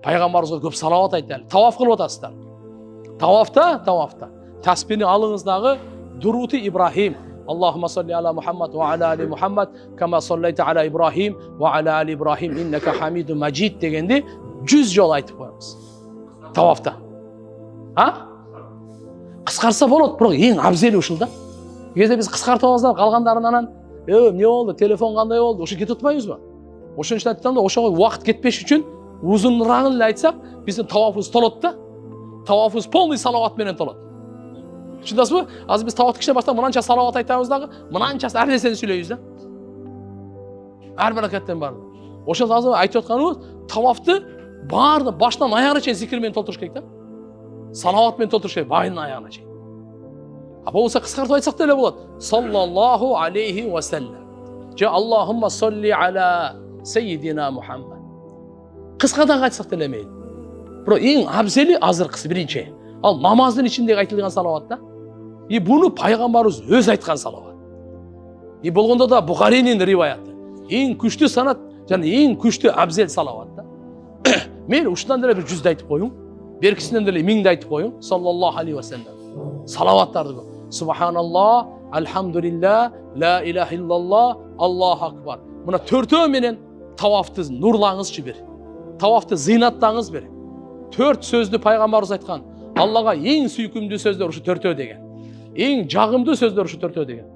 пайғамбарымызға көп салауат айтты. Таваф қылып отырсыздар. Тавафта таспені алыңыздағы Дурути Ибрахим. Аллахумма салли аля Мухаммад ва аля али Мухаммад, кама саллайта аля Ибрахим ва аля али Ибрахим, иннака хамиду маджид дегенде 100 жол айтып қоямыз. Тавафта. Қысқарса болады, бірақ ең абзелі ушыл да. Кезде біз қысқартып алсақ, қалғандарынан не болды, телефон қандай болды, ошы кетіп отмаймыз ба? Ошын үшін айтқанда, ошаға уақыт кетпеш үшін ұзынырағын айтсақ, біздің тавафымыз толады да. Тавафымыз полный салауатменен толады. Шындасыз ба? Азыр біз тавафты кішкене бастап, мынанша салауат айтамыздағы, мынаншасы әр нәрсені сөйлейміз да. Әр баракаттан бар. Ошол азыр айтып отқанымыз, тавафты барды башынан аяғына шейін зикірмен толтырыш керек да. Салауатмен толтырыш керек, байынан аяғына шейін. Болса қысқартып айтсақ да болады. Саллаллаху алейхи ва саллям. Же Аллахумма салли аля сейдина Мухаммад. Қысқадан айтсақ да мейлі. Бірақ ең абзелі азыр қысы бірінші. Ал намаздың ішіндегі айтылған салауат да. Бұны пайғамбарымыз өз айтқан салауат. Болғанда да Бұхаринің риваяты. Ең күшті санат, және ең күшті абзел салауат да. Мейлі ұшынан дәлі бір 100 айтып қойың, беркісінен дәлі 1000 айтып қойың, саллаллаху алейхи ва саллям. Салаваттарды көп. Субханаллах, альхамдулилля, ла иляха иллаллах, Аллаху акбар. Мына төртеу менен тавафты нұрлаңыз жібер. Тавафты зинаттаңыз бер. 4 сөзді пайғамбарымыз айтқан. Аллаға ең сүйкімді сөздер ұшы төртеу деген. Ең жағымды сөздер ұшы төртеу деген.